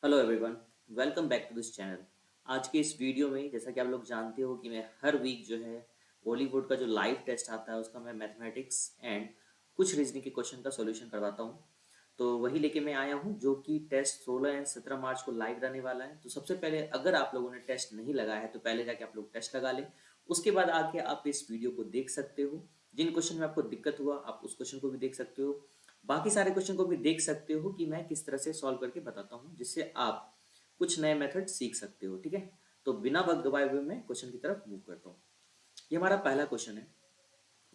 Hello everyone, welcome back to this channel. आज के इस वीडियो में जैसा कि आप लोग जानते हो कि मैं हर वीक जो है बॉलीवुड का जो लाइव टेस्ट आता है उसका मैं मैथमेटिक्स एंड कुछ रीजनिंग के क्वेश्चन का सॉल्यूशन करवाता हूँ। तो वही लेके मैं आया हूँ जो कि टेस्ट 16 एंड 17 मार्च को लाइव रहने वाला है। तो सबसे पहले अगर आप लोगों ने टेस्ट नहीं लगाया है तो पहले जाके आप लोग टेस्ट लगा लें। उसके बाद आके आप इस वीडियो को देख सकते हो। जिन क्वेश्चन में आपको दिक्कत हुआ आप उस क्वेश्चन को भी देख सकते हो। बाकी सारे क्वेश्चन को भी देख सकते हो कि मैं किस तरह से सॉल्व करके बताता हूँ, जिससे आप कुछ नए मेथड सीख सकते हो। ठीक है, तो बिना वक्त गवाए हुए मैं क्वेश्चन की तरफ मूव करता हूँ। ये हमारा पहला क्वेश्चन है।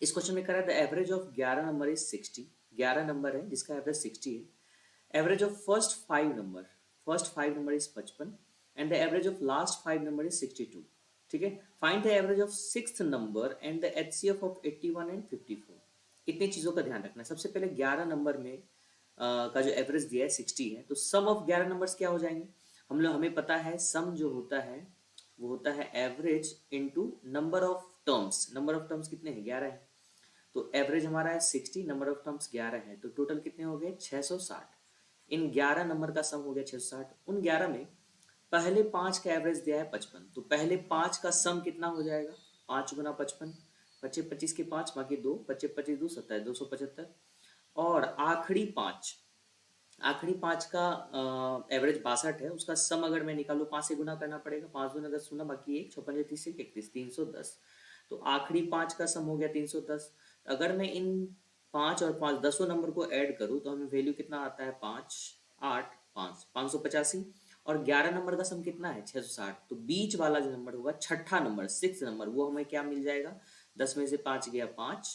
इस क्वेश्चन में कह रहा है the average of 11 number is 60। 11 number है जिसका एवरेज 60 है। Average of first five number is 55 and the average of last five number is 62। ठीक है, find the average of sixth number and the HCF of 81 and 54। इतनी चीज़ों का ध्यान रखना है। सबसे पहले 11 नंबर में का जो एवरेज दिया है 60 है, तो सम ऑफ 11 नंबर्स क्या हो जाएंगे। हमें पता है सम जो होता है वो होता है average into number of terms. Number of terms कितने हैं, 11 है। तो एवरेज हमारा है 60, नंबर ऑफ टर्म्स 11 है, तो टोटल कितने हो गए 660। इन 11 नंबर का सम हो गया 660। उन 11 में पहले पांच का एवरेज दिया है 55, तो पहले पांच का सम कितना हो जाएगा, 5 गुना 55, पच्चे 25 के 5 बाकी 2, पच्चे 25 2 27, 275। और आखिरी पांच का एवरेज 62 है, उसका सम अगर मैं निकालू 5 से गुना करना पड़ेगा। 5 दूना 10 सोना बाकी एक, 56 31 31, 310। तो आखिरी पांच का सम हो गया 310। अगर मैं इन पांच और पांच दसों नंबर को ऐड करूँ तो हमें वैल्यू कितना आता है, 5 8 5, 585। और 11 नंबर का सम कितना है 660। तो बीच वाला जो नंबर होगा, छठा नंबर, सिक्स नंबर, वो हमें क्या मिल जाएगा। 10 में से 5 गया 5,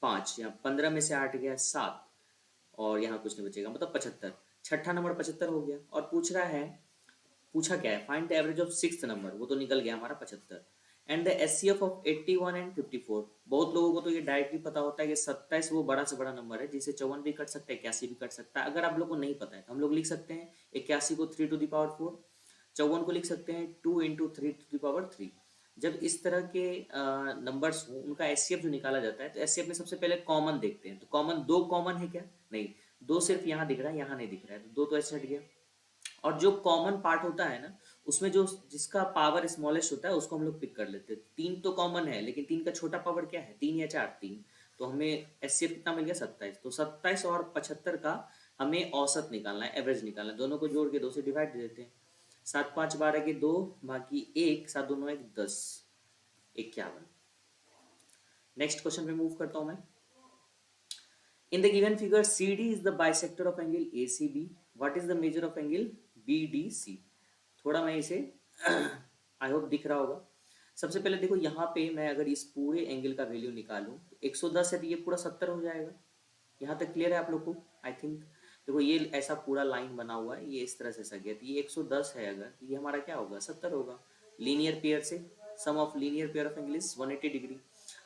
5 या 15 में से 8 गया 7, और यहाँ कुछ नहीं बचेगा, मतलब 75। छठा नंबर 75 हो गया। और पूछा क्या है, find the average of six number, वो तो निकल गया हमारा 75। And the HCF of 81 and 54। बहुत लोगों को तो ये डायरेक्टली पता होता है कि 27 वो बड़ा से बड़ा नंबर है जिसे 54 भी कट सकता है, 81 भी कट सकता है। अगर आप लोग को नहीं पता है तो हम लोग लिख सकते हैं 81 को 3 टू द पावर 4, 54 को लिख सकते हैं 2 इंटू 3 टू द पावर 3। जब इस तरह के नंबर्स हो उनका एचसीएफ जो निकाला जाता है, तो एचसीएफ में सबसे पहले कॉमन देखते हैं। तो कॉमन, दो कॉमन है क्या, नहीं, दो सिर्फ यहाँ दिख रहा है, यहाँ नहीं दिख रहा है, तो दो तो ऐसे हट गया। और जो कॉमन पार्ट होता है ना, उसमें जो जिसका पावर स्मॉलेस्ट होता है उसको हम लोग पिक कर लेते हैं। तीन तो कॉमन है, लेकिन तीन का छोटा पावर क्या है, 3 या 4, 3। तो हमें एचसीएफ कितना मिल गया, 27। तो 27 और 75 का हमें औसत निकालना है, एवरेज निकालना है। दोनों को जोड़ के 2 से डिवाइड दे देते हैं। 7 5 12 के 2, बाकी एक, 7 2 9 10, 51। नेक्स्ट क्वेश्चन पे मूव करता हूं मैं। In the given figure, CD is the bisector of angle ACB. What is the measure of angle BDC? थोड़ा मैं इसे आई होप दिख रहा होगा। सबसे पहले देखो यहाँ पे मैं अगर इस पूरे एंगल का वैल्यू निकालूं तो 110 है, तो ये पूरा 70 हो जाएगा। यहाँ तक क्लियर है आप लोग को, आई थिंक। देखो ये ऐसा पूरा लाइन बना हुआ है, ये इस तरह से ऐसा गया, तो ये 110 है, अगर तो ये हमारा क्या होगा, 70 होगा। लीनियर पेयर से sum of linear pair of angle is 180 degree.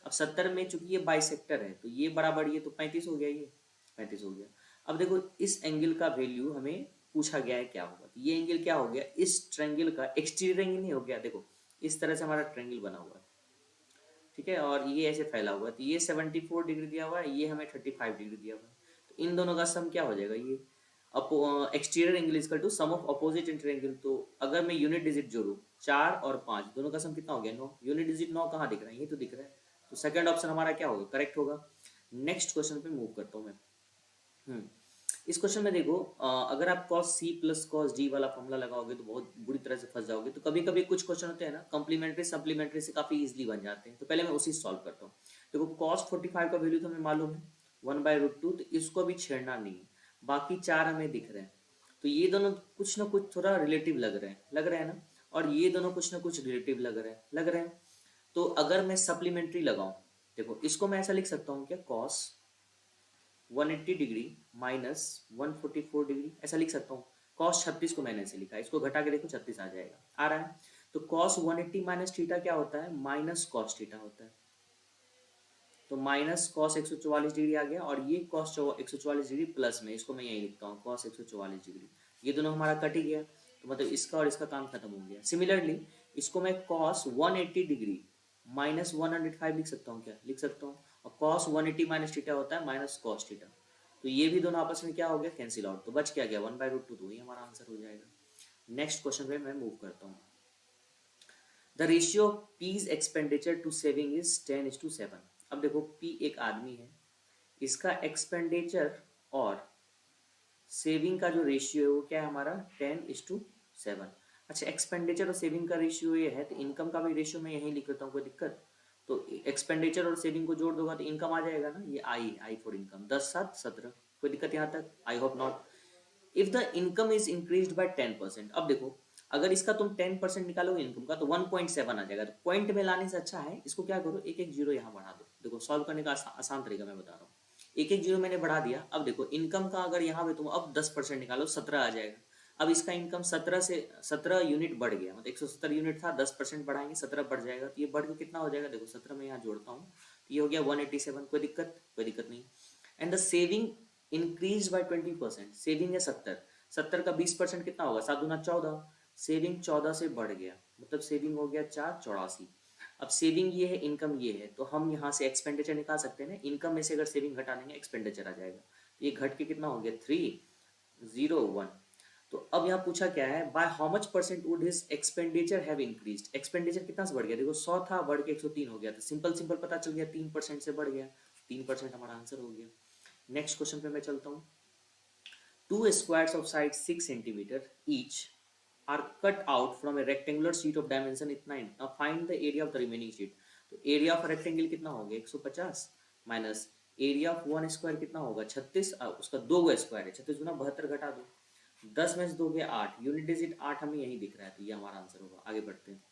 अब 70 में चूंकि ये बाइसेक्टर है तो ये बराबर, ये तो 35 हो गया, ये 35 हो गया। अब देखो इस एंगल का वैल्यू हमें पूछा गया है क्या होगा, तो ये एंगल क्या हो गया, इस ट्रेंगल का एक्सटीरियर एंगल नहीं हो गया। देखो इस तरह से हमारा ट्रेंगल बना हुआ है, ठीक है, और ये ऐसे फैला हुआ है, तो ये 74 डिग्री दिया हुआ है, ये हमें 35 डिग्री दिया हुआ है। तो इन दोनों का सम क्या हो जाएगा, ये exterior angle is equal to sum of opposite interior angle. तो अगर मैं यूनिट डिजिट जोड़ू, 4 और 5 दोनों का सम कितना हो गया, 9। यूनिट डिजिट 9 कहाँ दिख रहा है, ये तो दिख रहा है। तो सेकंड ऑप्शन हमारा क्या होगा, करेक्ट होगा। नेक्स्ट क्वेश्चन पे मूव करता हूँ मैं। हम्म इस क्वेश्चन में देखो, अगर आप cos c plus cos d वाला फॉर्मूला लगाओगे तो बहुत बुरी तरह से फंस जाओगे। तो कभी कभी कुछ क्वेश्चन होते हैं ना, कम्प्लीमेंट्री सप्लीमेंट्री से काफी इजीली बन जाते हैं। तो पहले मैं उसी सॉल्व करता हूँ। देखो cos 45 का वैल्यू तो हमें मालूम है 1/√2, तो इसको भी छेड़ना नहीं है। बाकी चार हमें दिख रहे हैं, तो ये दोनों कुछ ना कुछ थोड़ा रिलेटिव लग रहे हैं ना। और ये दोनों कुछ ना कुछ रिलेटिव लग रहे हैं। तो अगर मैं सप्लीमेंट्री लगाऊं, देखो इसको मैं ऐसा लिख सकता हूँ क्या, cos 180 डिग्री माइनस 144 डिग्री, ऐसा लिख सकता हूँ। कॉस 36 को मैंने ऐसे लिखा है, इसको घटा के देखो 36 आ जाएगा, आ रहा है। तो कॉस 180 माइनस थीटा क्या होता है, माइनस कॉस थीटा होता है। तो माइनस कॉस 144 डिग्री आ गया, और ये कॉस 144 डिग्री प्लस में, इसको मैं यही लिखता हूँ कॉस 144 डिग्री। ये दोनों हमारा कट ही गया, तो मतलब इसका और इसका काम खत्म हो गया। सिमिलरली इसको मैं कॉस 180 डिग्री माइनस 105 लिख सकता हूँ क्या, लिख सकता हूँ। और कॉस 180 माइनस थीटा होता है माइनस कॉस थीटा। तो तो ये भी दोनों आपस में क्या हो गया, कैंसिल आउट, तो बच क्या गया 1/√2, तो ये हमारा आंसर हो जाएगा। नेक्स्ट क्वेश्चन पे मैं मूव करता हूँ। The ratio of P's expenditure to saving is 10:7। अब देखो पी एक आदमी है, इसका एक्सपेंडिचर और सेविंग का जो रेशियो है वो क्या है हमारा 10:7। अच्छा एक्सपेंडिचर और सेविंग का रेशियो ये है, तो इनकम का भी रेशियो मैं यही लिख लेता हूँ, कोई दिक्कत? तो एक्सपेंडिचर और सेविंग को जोड़ दोगा तो इनकम आ जाएगा ना, ये आई फॉर इनकम, 10, 7, 17। कोई दिक्कत यहाँ तक? I hope not. If the income is increase by 10%, अब देखो अगर इसका तुम 10% निकालोगे इनकम का तो 1.7 आ जाएगा, तो पॉइंट में लाने से अच्छा है इसको क्या करो, एक एक जीरो यहाँ बढ़ा दो। देखो सॉल्व करने का आसान तरीका मैं बता रहा हूँ, एक एक जीरो मैंने बढ़ा दिया। अब देखो इनकम का अगर यहाँ पे तुम अब 10% निकालो 17 आ जाएगा। अब इसका इनकम 17 यूनिट बढ़ गया, मतलब 170 यूनिट था, 10% बढ़ाएंगे 17 बढ़ जाएगा, तो ये बढ़ के कितना हो जाएगा, देखो 17 में यहाँ जोड़ता हूँ, ये हो गया 187। कोई दिक्कत? कोई दिक्कत नहीं। And the saving increase by 20%, saving है 70 का 20% कितना होगा, 7×2 = 14, सेविंग 14 से बढ़ गया, मतलब सेविंग हो गया 4, 84। अब सेविंग ये है, इनकम ये है, तो हम यहाँ से एक्सपेंडिचर निकाल सकते हैं ना, इनकम में से अगर सेविंग घटा देंगे एक्सपेंडिचर आ जाएगा, ये घट के कितना हो गया 301। तो अब यहाँ पूछा क्या है, by how much percent would his expenditure have increased, expenditure कितना से बढ़ गया, देखो 100 था बढ़ के 103 हो गया, तो सिंपल सिंपल पता चल गया 3% से बढ़ गया, 3% हमारा आंसर हो गया। नेक्स्ट क्वेश्चन पे मैं चलता हूँ। Two squares of size 6 centimeter each are cut out from a rectangular sheet of dimension इतना। now find the area of the remaining sheet। तो area of rectangle कितना हो गया 150 minus area of one square कितना होगा 36, उसका 2 square है 36 गुना 72 घटा दो, 10 में से 2 गया 8, यूनिट डिजिट 8 हमें यही दिख रहा है, तो ये हमारा आंसर होगा। आगे बढ़ते हैं।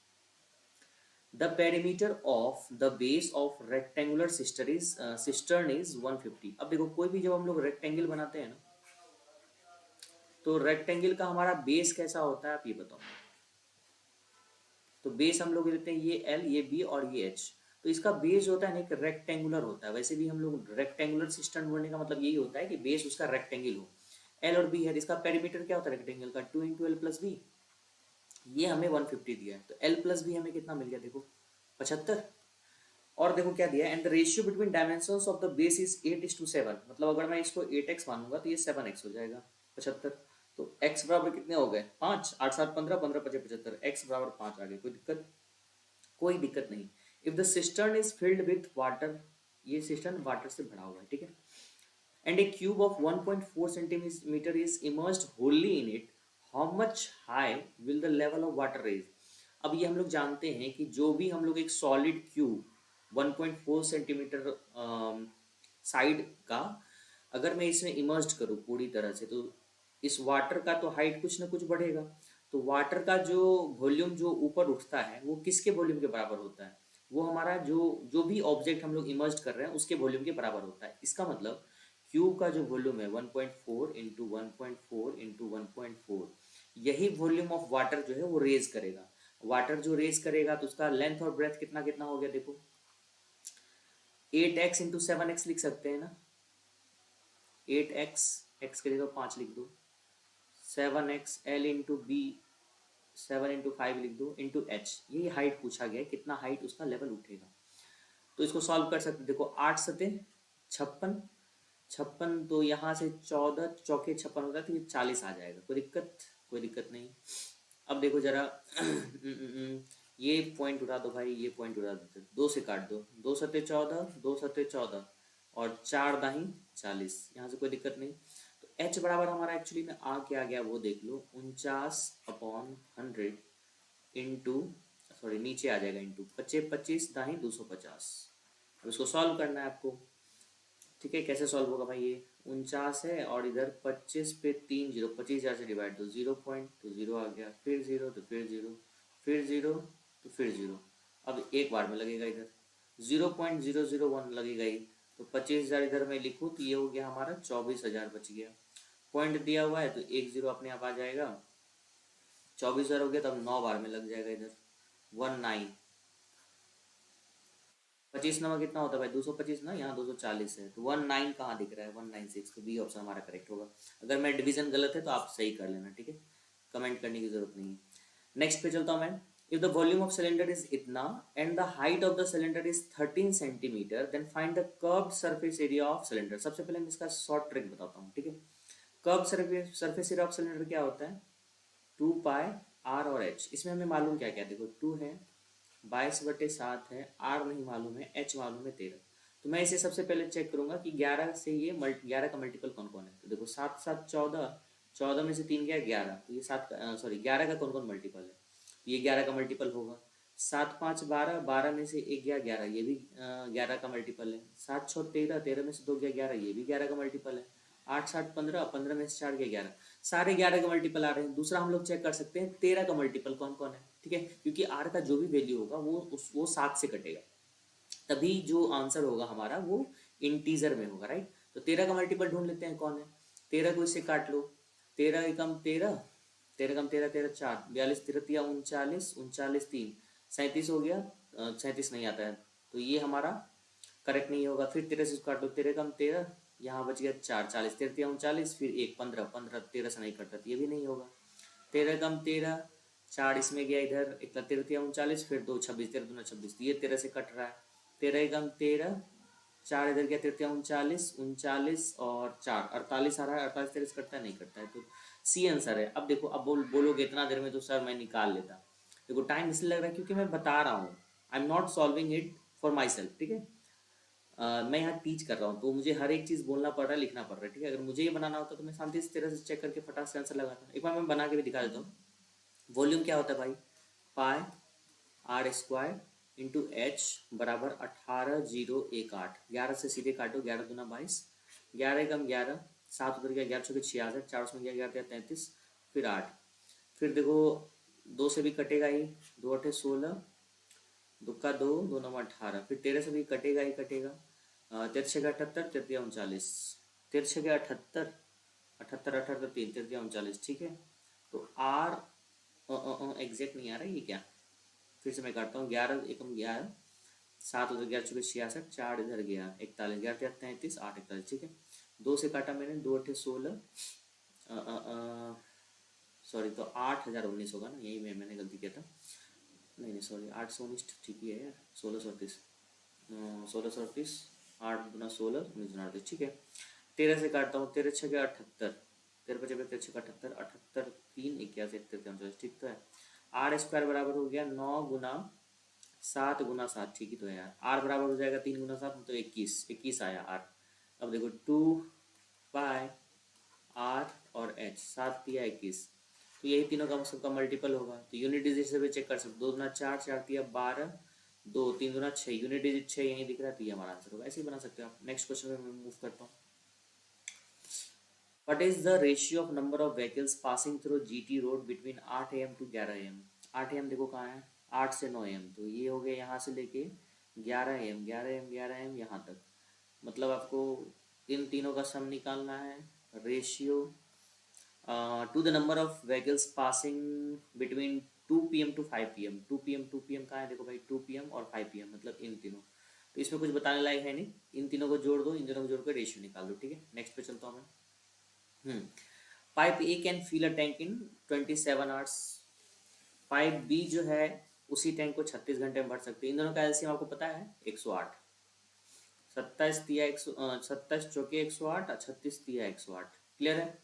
The perimeter of the base of rectangular cistern is 150। अब देखो कोई भी जब हम लोग रेक्टेंगल बनाते हैं ना, तो रेक्टेंगल का हमारा बेस कैसा होता है आप ये बताओ। तो बेस हम लोग लेते हैं ये एल, ये बी और ये एच, तो इसका बेस होता है ना एक रेक्टेंगुलर होता है। वैसे भी हम लोग रेक्टेंगुलर सिस्टम बोलने का मतलब यही होता है कि बेस उसका रेक्टेंगल हो। एल और बी है, इसका पेरीमीटर क्या होता है रेक्टेंगल का 2 × L + B, ये हमें 150 दिया है, तो L + B हमें कितना मिल गया देखो 75। और देखो क्या दिया, and the ratio between dimensions of the base is 8:7, मतलब अगर मैं इसको 8x मानूंगा तो ये 7x हो जाएगा 75। तो x बराबर कितने हो गए 5, 8 7 15, 15 5 75, x बराबर 5 आ गए। कोई दिक्कत? कोई दिक्कत नहीं। If the cistern is filled with water, ये सिस्टर्न वाटर से भरा हुआ है, ठीक है, and a cube of 1.4 centimetre is immersed wholly in it, how much high will the level of water rise. अब ये हम लोग जानते हैं कि जो भी हम लोग एक सॉलिड क्यूब 1.4 सेंटीमीटर साइड का अगर मैं इसमें इमर्स्ड करूँ पूरी तरह से, तो इस वाटर का तो हाइट कुछ ना कुछ बढ़ेगा। तो वाटर का जो वॉल्यूम जो ऊपर उठता है वो किसके वॉल्यूम के बराबर होता है, वो हमारा जो जो भी ऑब्जेक्ट हम लोग इमर्ज कर रहे हैं उसके वॉल्यूम के बराबर होता है। इसका मतलब क्यूब का जो वॉल्यूम है 1.4 इंटू 1.4 इंटू 1.4, यही वॉल्यूम ऑफ वाटर जो है वो रेज करेगा। वाटर जो रेज करेगा तो उसका लेंथ और ब्रेथ कितना कितना हो गया देखो, 8x इंटू 7x लिख सकते हैं ना, 8x, x के जगह 5 लिख दो, 7x L इंटू बी 7 × 5 लिख दो इंटू एच, यही हाइट पूछा गया है, कितना हाइट उसका लेवल उठेगा। तो इसको सॉल्व कर सकते, देखो 8 सते 56, 56 तो यहाँ से 14 चौके 56 होता है, तो ये 40 आ जाएगा। कोई दिक्कत? कोई दिक्कत नहीं। अब देखो जरा ये पॉइंट उड़ा दो भाई, ये पॉइंट उड़ा दो, 2 से काट दो, 2 सते 14, 2 सते 14 और 4 दाही 40, यहाँ से कोई दिक्कत नहीं। तो h बराबर हमारा एक्चुअली में आ क्या गया वो देख लो, 49/100 इंटू, सॉरी नीचे आ जाएगा इंटू 25 25 दाही 250। अब इसको सॉल्व करना है आपको, ठीक है। कैसे सॉल्व होगा भाई, ये 49 है और इधर 25 पे 3 जीरो, 25,000 से डिवाइड, तो 0 पॉइंट तो 0 आ गया, फिर 0 तो फिर 0, फिर 0 तो फिर 0। अब एक बार में लगेगा इधर 0.001 लगेगा ही, तो 25,000 इधर मैं लिखूँ तो ये हो गया हमारा 24,000 बच गया। पॉइंट दिया हुआ है तो एक जीरो अपने आप आ जाएगा, 24,000 हो गया, तब 9 बार में लग जाएगा इधर 19। 25 नंबर कितना होता है भाई 225 ना, यहाँ 240 है, तो 19 कहाँ दिख रहा है 196, तो बी ऑप्शन हमारा करेक्ट होगा। अगर मैं डिवीजन गलत है तो आप सही कर लेना, ठीक है, कमेंट करने की जरूरत नहीं है। नेक्स्ट पे चलता हूँ मैं। If the volume of cylinder is इतना and the height of the cylinder is 13 centimeter, then find the curved surface area of cylinder. सबसे पहले मैं इसका शॉर्ट ट्रिक बताता हूँ, ठीक है। Curve surface area of cylinder क्या होता है, 2 पाई आर और एच। इसमें हमें मालूम क्या क्या, देखो 2 है, 22/7 है, आर नहीं मालूम है, एच मालूम है 13। तो मैं इसे सबसे पहले चेक करूंगा कि 11 से ये 11 का मल्टीपल कौन कौन है। तो देखो 7 7 14, 14 में से 3 गया 11, तो ये 7 सॉरी 11 का कौन कौन मल्टीपल है, तो ये 11 का मल्टीपल होगा। 7 5 12, 12 में से 1 गया 11, ये भी 11 का मल्टीपल है। 7 6 13, 13 में से 2 गया 11, ये भी 11 का मल्टीपल है। 8 7 15, 15 में से 4 गया 11, सारे 11 के मल्टीपल आ रहे हैं। दूसरा हम लोग चेक कर सकते हैं 13 का मल्टीपल कौन कौन है, ठीक है, क्योंकि आर का जो भी वैल्यू होगा वो 7 से कटेगा, तभी जो आंसर होगा हमारा वो इंटीजर में होगा, राइट। तो 13 का मल्टीपल ढूंढ लेते हैं कौन है। 13 को इससे काट लो, 13 एकम 13, 13 कम 13 13 4, 42 13 39, 39 3, 37 हो गया। 37 नहीं आता है, तो ये हमारा करेक्ट नहीं होगा। फिर 13 से काट लो, 13 कम 13, यहाँ बच गया 4, 40 13 39, फिर 1 15, 15 13 से नहीं कटता, तो ये भी नहीं होगा। 13 कम 13, 4 इसमें गया इधर, 1 13 39, फिर 2 26, 13 दूना 26, ये 13 से कट रहा है। 13 एकम 13, 4 इधर गया, 13 39, 39 और 4 48 आ रहा है। 48 13 से कटता है, नहीं कटता है, तो सी आंसर है। अब देखो, अब बोलोगे इतना देर में तो सर मैं निकाल लेता। देखो टाइम इसलिए लग रहा है क्योंकि मैं बता रहा हूँ, I am not solving it for my self, ठीक है। मैं यहाँ टीच कर रहा हूँ, तो मुझे हर एक चीज़ बोलना पड़ रहा है, लिखना पड़ रहा है, ठीक है। अगर मुझे ये बनाना होता तो मैं शांति से तरह से चेक करके फटाक से आंसर लगाता। एक बार मैं बना के भी दिखा देता हूँ। वॉल्यूम क्या होता है भाई, पाई आर स्क्वायर इंटू एच बराबर 18,018। 11 से सीधे काटो, 11 दूना 22, 11 कम 11, 7 उधर गया, 11 छः 66, 4 उसमें गया 11 33, फिर 8। फिर देखो 2 से भी कटेगा ही, 2 8 16, 2 का 2, 2 9 18, फिर 13 से भी कटेगा ही कटेगा। 13 छः 78, 13 39, 13 छः 78, 78 78 3, 13 39, ठीक है। तो आर एग्जैक्ट नहीं आ रहा है ये क्या, फिर से मैं काटता हूँ। 11 एकम 11, 7 उधर 11 चौके 66, 4 इधर गया 41, 11 33, 8 41, ठीक है। 2 से काटा मैंने, 2 8 16, सॉरी, तो 8,019 होगा ना, यही मैंने गलती किया था। नहीं नहीं सॉरी, 819 ठीक ही है यार, 1638, 1638, 8 गुना 16, 19 गुना 38, ठीक है। 13 से काटता हूँ, 13 छः 78, 13 पचे 13 छः 78, 78 3 81, 43, ठीक तो है। आर स्क्वायर बराबर हो गया 9 गुना 7 गुना 7, ठीक ही तो है यार। आर बराबर हो जाएगा 3 गुना 7, तो 21, 21 आया आर। अब देखो 2 पाई आर और एच, 7 दिया 21, तो यही तीनों का सबका मल्टीपल होगा। तो यूनिट डिजिट से भी चेक कर सकते, 2 गुना 4, 4 दिया 12, 2 3 गुना 6, यूनिट डिजिट 6 यहीं दिख रहा है, तो ये हमारा आंसर होगा। ऐसे ही बना सकते हो आप। नेक्स्ट क्वेश्चन में मैं मूव करता हूँ। What is the ratio of number of vehicles passing through GT road between 8 AM to 11 AM? 8 AM देखो कहाँ है, 8 से 9 AM, तो ये हो गया यहाँ से लेके 11 AM, 11 AM 11 AM यहाँ तक। मतलब आपको इन तीनों का सम निकालना है, ratio to the number of vehicles passing between 2 PM to 5 PM। 2 PM 2 PM कहाँ है, देखो भाई 2 PM और 5 PM, मतलब इन तीनों। तो इसमें कुछ बताने लायक है नहीं, इन तीनों को जोड़ दो, इन तीनों को जोड़ कर रेशियो निकाल दो, ठीक है। नेक्स्ट पे चलता हूँ मैं। Pipe A can fill a tank in 27 hours. Pipe B जो है उसी टैंक को 36 घंटे में भर सकते हैं। इन दोनों का एलसीएम आपको पता है 108। 27 दिया 27 चौके 108 और 36 दिया 108। क्लियर है।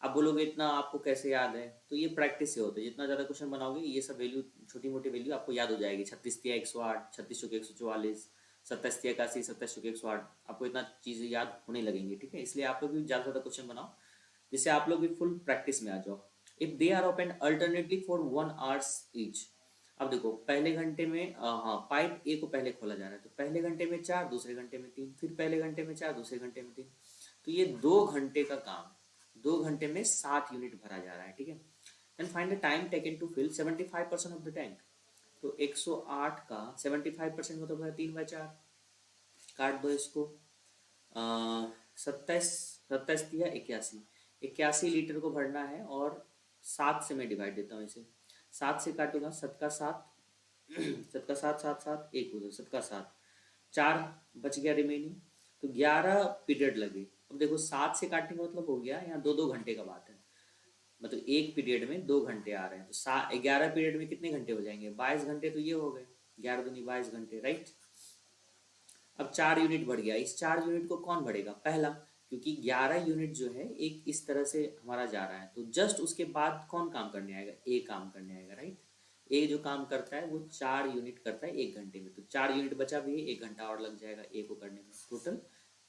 अब बोलोगे इतना आपको कैसे याद है, तो ये प्रैक्टिस से होता है। जितना ज़्यादा क्वेश्चन बनाओगे ये सब वैल्यू, छोटी मोटी वैल्यू आपको याद हो जाएगी। 36 दिया 108, 36 चौके 144, 27 दिया 81, 27 चौके 108, आपको इतना चीज़ें याद होने लगेंगी, ठीक है। इसलिए आप लोग भी ज़्यादा ज़्यादा क्वेश्चन बनाओ, जिससे आप लोग भी फुल प्रैक्टिस में आ जाओ। If they are open alternately for 1 hours each. अब देखो पहले घंटे में हाँ, पाइप ए को पहले खोला जा रहा है, तो पहले घंटे में 4, दूसरे घंटे में 3, फिर पहले घंटे में 4, दूसरे घंटे में 3, तो ये 2 घंटे का काम, 2 घंटे में 7 यूनिट भरा जा रहा है, ठीक है। And find the time taken to fill 75% of the tank. तो 108 का 75% मतलब है 3/4, काट दो इसको। 27 27 दिया 81, 81 लीटर को भरना है, और 7 से मैं डिवाइड देता हूँ इसे। 7 से काटूंगा, 7 का 7, 7 का 7, 7 7 1 उधर, 7 का 7, 4 बच गया रिमेनिंग, तो 11 पीरियड लगे। अब देखो 7 से काटने का मतलब हो गया यहाँ 2-2 घंटे का बात है। मतलब एक पीरियड में 2 घंटे आ रहे हैं, तो 11 पीरियड में कितने घंटे हो जाएंगे? 22 घंटे, तो ये हो गए 11 दूनी 22 घंटे, राइट। अब 4 यूनिट बढ़ गया, इस 4 यूनिट को कौन बढ़ेगा? पहला, क्योंकि 11 यूनिट जो है एक इस तरह से हमारा जा रहा है, तो जस्ट उसके बाद कौन काम करने आएगा? ए काम करने आएगा, राइट। ए जो काम करता है वो 4 यूनिट करता है 1 घंटे में, तो 4 यूनिट बचा भी है, 1 घंटा और लग जाएगा ए को करने में, टोटल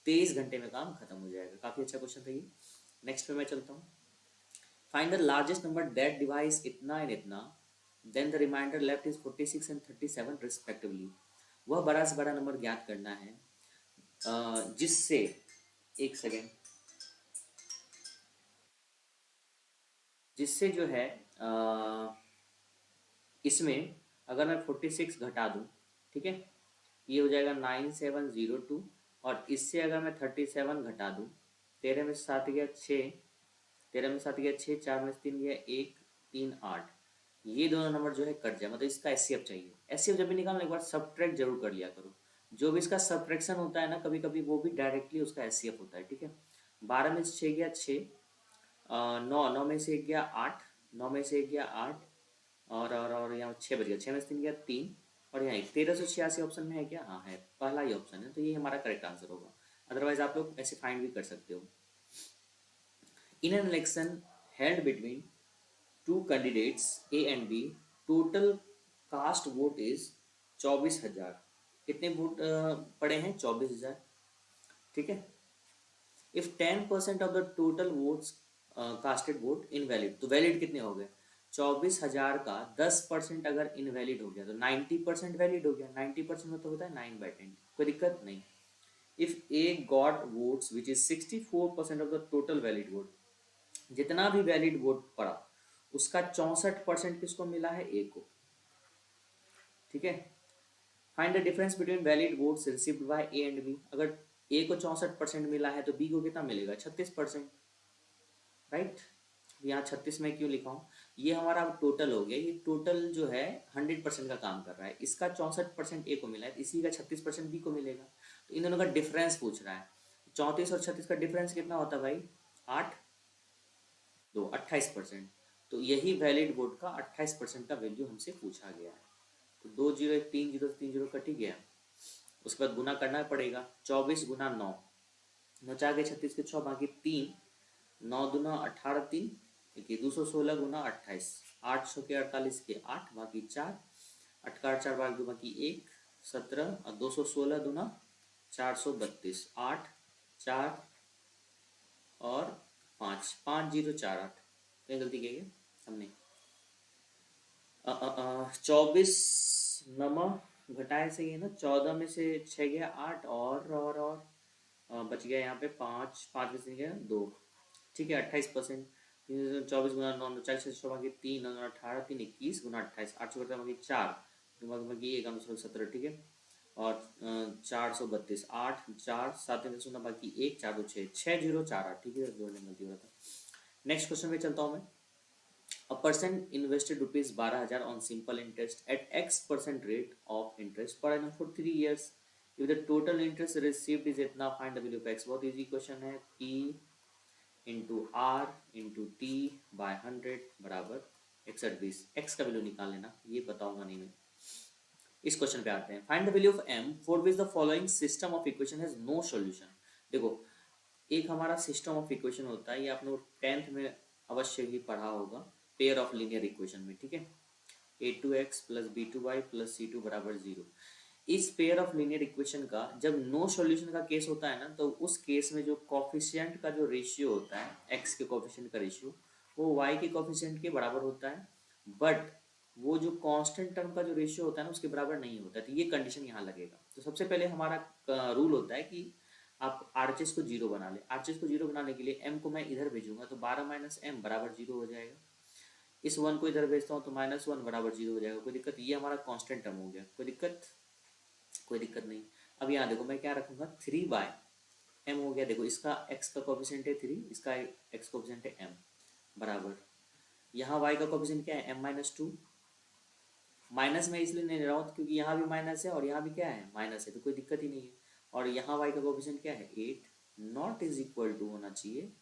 23 घंटे में काम खत्म हो जाएगा। काफ़ी अच्छा क्वेश्चन था ये। नेक्स्ट पे मैं चलता हूँ। Find the largest number that divides इतना एंड इतना, then the remainder left is 46 and 37 respectively. वह बड़ा से बड़ा नंबर ज्ञात करना है जिससे, एक सेकेंड, जिससे जो है इसमें अगर मैं 46 घटा दूँ, ठीक है, ये हो जाएगा 9702, और इससे अगर मैं 37 घटा दूँ, 13 में 7 गया 6, 13 में 7 गया 6, 4 में 3 गया 1, 3 8, ये दोनों नंबर जो है कट जाए, मतलब इसका एचसीएफ चाहिए। एचसीएफ जब भी निकालना एक बार सब्ट्रैक्ट जरूर कर लिया करो, जो भी इसका सब्ट्रैक्शन होता है ना कभी कभी वो भी डायरेक्टली उसका एचसीएफ होता है, ठीक है। 12 में से 6 गया 6, 9 में से 1 गया 8, 9 में से 1 गया 8, और यहाँ 6 बज गया, 6 में से 3 गया 3, और यहाँ 1386 ऑप्शन में है क्या? हाँ है, पहला ही ऑप्शन है, तो ये हमारा करेक्ट आंसर होगा। अदरवाइज आप लोग ऐसे फाइंड भी कर सकते हो। In an election held between two candidates A and B, total cast vote is 24,000। कितने वोट पड़े हैं? 24,000, ठीक है। If 10% of the total votes casted vote invalid, तो वैलिड कितने हो गए? 24,000 का 10% अगर इनवैलिड हो गया तो 90% वैलिड हो गया। 90% में तो होता है 9/10, कोई दिक्कत नहीं। If A got votes which is 64% of the total valid vote, जितना भी वैलिड वोट पड़ा उसका 64% किसको मिला है? ए को, ठीक है। Find the difference between valid votes received by A and B. अगर ए को 64% मिला है तो बी को कितना मिलेगा? 36%, राइट। यहाँ 36 में क्यों लिखा हूँ? ये हमारा टोटल हो गया, ये टोटल जो है 100% का काम कर रहा है, इसका 64% ए को मिला है, इसी का 36% बी को मिलेगा, तो इन दोनों का डिफरेंस पूछ रहा है। 34 और 36 का डिफरेंस कितना होता है भाई? 8, 2, 28%। तो यही वैलिड वोट का 28% का वैल्यू हमसे पूछा गया है। तो 2 जीरो, एक 3 जीरो, 3 जीरो कट ही गया। उसके बाद गुना करना पड़ेगा, 24 गुना 9, 9 4 के 36 के 6, बाकी 3, 9 दूना 18, 3 देखिए 216 गुना 28, 800 के 48 के 8, बाकी 4, 8 का 4 बाकी 2, बाकी 1, 17, और 216 दूना 432, 8 4 और 5, 5 0 4 8, कहीं गलती की है हमने। 24 नमा घटाए से है ना, 14 में से 6 गया 8, और बच गया यहाँ पे 5, 5 में से गया 2, ठीक है। 28%, 24 गुना 9, 40 बाकी 3, 18, 3 21 गुना 28, 800 करता बाकी 4, बाकी 1, 17, ठीक है। और 432, 8 4 7 में सुना बाकी 1, 4 2 6, 6 0 4 8, ठीक है, जोड़ने में गलती हो रहा था। नेक्स्ट क्वेश्चन पे चलता हूँ मैं। A person invested rupees 12,000 on simple interest at X% rate of interest per annum for 3 years. If the total interest received is इतना, find the value of X। बहुत easy question है। P into R into T by 100 बराबर 6120। X का value निकाल लेना, ये बताऊंगा नहीं मैं। इस क्वेश्चन पे आते हैं। Find the value of M for which the following system of equation has no solution. देखो, एक हमारा सिस्टम ऑफ इक्वेशन होता है, ये आपने 10th में अवश्य ही पढ़ा होगा, पेयर ऑफ लीनियर इक्वेशन में, ठीक है। a2x plus b2y plus c2 बराबर 0। इस पेयर ऑफ लीनियर इक्वेशन का जब नो सॉल्यूशन का केस होता है ना, तो उस केस में जो कॉफिशिएंट का जो रेशियो होता है, x के कॉफिशिएंट का रेशियो, वो y के कॉफिशिएंट के बराबर होता है, बट वो जो कांस्टेंट टर्म का जो रेशियो होता है ना उसके बराबर नहीं होता है। तो ये कंडीशन यहाँ लगेगा। तो सबसे पहले हमारा रूल होता है कि आप आरएचएस को 0 बना ले। आरएचएस को 0 बनाने के लिए m को मैं इधर भेजूंगा तो 12 माइनस m बराबर 0 हो जाएगा। इस 1 को इधर भेजता हूँ तो -1 बराबर 0 हो जाएगा। कोई दिक्कत? ये हमारा कांस्टेंट टर्म हो गया। कोई दिक्कत? कोई दिक्कत नहीं। अब यहाँ देखो मैं क्या रखूंगा, 3/m हो गया। देखो इसका x का कोफिशिएंट है 3, इसका x कोफिशिएंट है m, बराबर यहाँ y का कोफिशिएंट क्या है? m-2। माइनस में इसलिए नहीं ले रहा हूँ क्योंकि यहाँ भी माइनस है और यहाँ भी क्या है? माइनस है, तो कोई दिक्कत ही नहीं है। और यहाँ y का कोफिशिएंट क्या है? 8, नॉट इज इक्वल टू होना चाहिए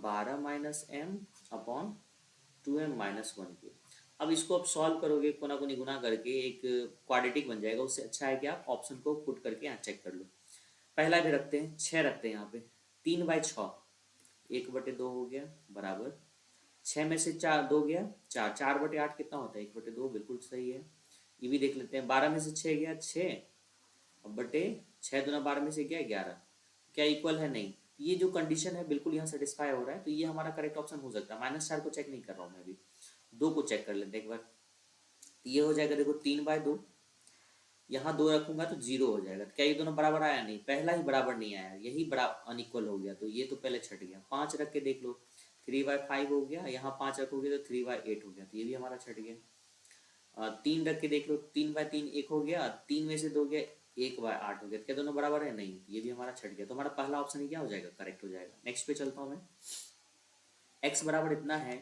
12 माइनस एम अपॉन 2m-1 के। अब इसको आप सॉल्व करोगे कोना कोनी गुना करके एक क्वाड्रेटिक बन जाएगा। उससे अच्छा है कि आप ऑप्शन को पुट करके यहाँ चेक कर लो। पहला भी रखते हैं, 6 रखते हैं यहाँ पे। 3/6 1/2 हो गया बराबर 6 में से 4 2 गया 4, 4/8 कितना होता है 1/2, बिल्कुल सही है। ये भी देख लेते हैं, 12 में से 6 गया 6 बटे 6 दूना 12 में से क्या 11, क्या इक्वल है? नहीं। ये जो कंडीशन है बिल्कुल यहाँ सेटिस्फाई हो रहा है, तो ये हमारा करेक्ट ऑप्शन हो सकता है। -4 को चेक नहीं कर रहा हूँ मैं अभी, 2 को चेक कर लेते हैं एक बार। तो ये हो जाएगा, देखो 3/2, यहाँ 2 रखूंगा तो 0 हो जाएगा। क्या ये दोनों बराबर आया? नहीं, पहला ही बराबर नहीं आया, यही बराबर अनइक्वल हो गया, तो ये तो पहले छट गया। 5 रख के देख लो, 3/5 हो गया, यहाँ 5 रखोगे तो 3/8 हो गया, तो ये भी हमारा छट गया। 3 रख के देख लो, 3/3 1 हो गया, 3 में से 2 गया 1/8 हो गया। क्या दोनों बराबर है? नहीं, ये भी हमारा छट गया। तो हमारा पहला ऑप्शन ही क्या हो जाएगा? करेक्ट हो जाएगा। नेक्स्ट पे चलता हूँ मैं। x बराबर इतना है,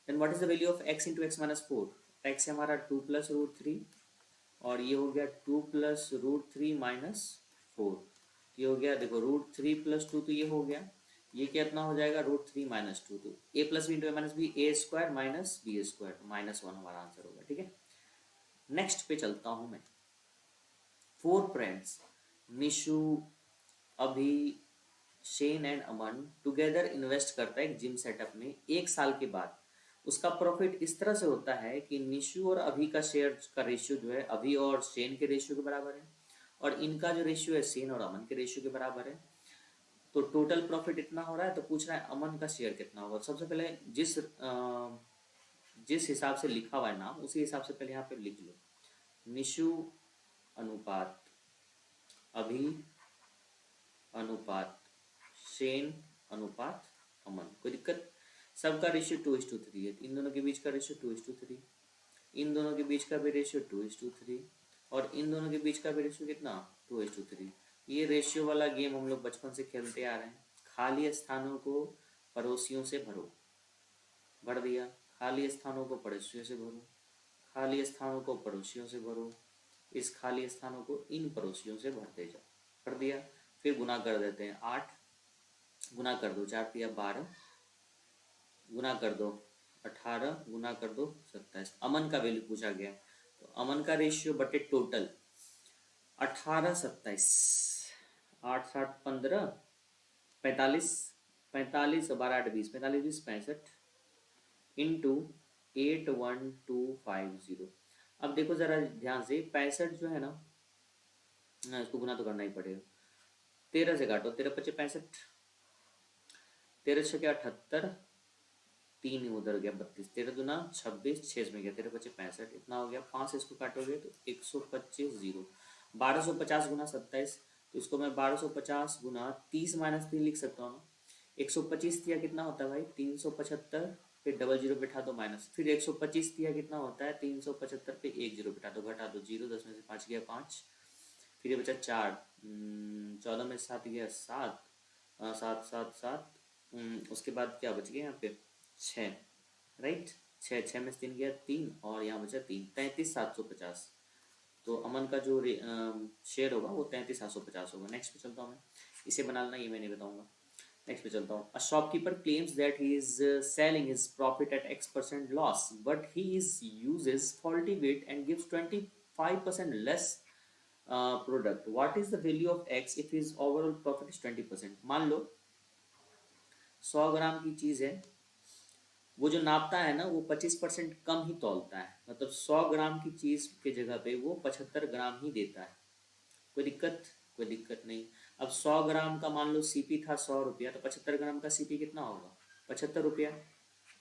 then what is the value of x into x minus 4? x है हमारा 2 + √3 और ये हो गया 2 + √3 माइनस 4। ये हो गया, देखो √3 + 2 तो ये हो गया, ये कितना हो जाएगा? √3 माइनस 2, तो a + b into a minus b a² minus b² -1 हमारा आंसर होगा। ठीक है, नेक्स्ट पे चलता हूँ मैं। 4 फ्रेंड्स निशु, अभी, Shane and Aman together invest करता है एक जिम सेटअप में 1 साल के बाद। उसका प्रॉफिट इस तरह से होता है कि निशु और अभी का शेयर का रेशियो जो है अभी और शेन के रेशियो के बराबर है, और इनका जो रेशियो है शेन और अमन के रेशियो के बराबर है। तो टोटल प्रॉफिट इतना हो रहा है, तो पूछ रहा है अमन का शेयर कितना होगा। सबसे पहले जिस हिसाब से लिखा हुआ है नाम, उसी हिसाब से पहले यहाँ पे लिख लो, निशु अनुपात अभी अनुपात शेन अनुपात अमन। कोई दिक्कत? सबका रेशियो 2:3 है, इन दोनों के बीच का रेशियो 2:3, इन दोनों के बीच का भी रेशियो 2:3, और इन दोनों के बीच का भी रेशियो कितना? 2:3। ये रेशियो वाला गेम हम लोग बचपन से खेलते आ रहे हैं। खाली स्थानों को पड़ोसियों से भरो, भर दिया। खाली स्थानों को पड़ोसियों से भरो, खाली स्थानों को पड़ोसियों से भरो, इस खाली स्थानों को इन पड़ोसियों से भरते जाओ, भर दिया। फिर गुना कर देते हैं, 8 गुना कर दो 4 × 12, गुना कर दो 18, गुना कर दो 27। अमन का वैल्यू पूछा गया, तो अमन का रेशियो बटे टोटल 18 27, 8 7 15 45, 45 12 8 20, 45 20 65 इंटू 81250। अब देखो जरा ध्यान से, 65 जो है ना, इसको गुना तो करना ही पड़ेगा। 13 से काटो, 13 × 5 = 65, 13 × 6 = 78, 3 उधर गया 32, 13 दूना 26, 6 में गया 13 × 5 = 65, इतना हो गया। 5 से इसको काटोगे तो 125 0, 1250 गुना 27, तो इसको मैं 1250 गुना 30 - 3 लिख सकता हूँ ना। 125 दिया कितना होता है भाई? 375, फिर डबल जीरो बैठा दो माइनस, फिर 125 दिया कितना होता है? 375 पे 1 जीरो बैठा दो, घटा दो 0, 10 में से 5 गया 5, फिर ये बचा 4, 14 में 7 गया 7, 7 7 7, उसके बाद क्या बच गया यहाँ पे? 6, राइट। 6 6 में से 3 गया 3, और यहाँ बचा 3, 33,750। तो अमन का जो शेयर होगा वो 33,750 होगा। नेक्स्ट पे चलता हूँ मैं, इसे बना लेना, ये मैं नहीं बताऊँगा। नेक्स्ट पे चलता हूँ। A shopkeeper claims that he is selling his profit at X% loss, but he is uses faulty weight and gives 25% less product. What is the value of X if his overall profit is 20%? मान लो 100 ग्राम की चीज़ है, वो जो नापता है ना वो 25% कम ही तौलता है, मतलब 100 ग्राम की चीज़ के जगह पे वो 75 ग्राम ही देता है। कोई दिक्कत? कोई दिक्कत नहीं। अब 100 ग्राम का मान लो सीपी था 100 रुपया, तो 75 ग्राम का सीपी कितना होगा? 75 रुपया।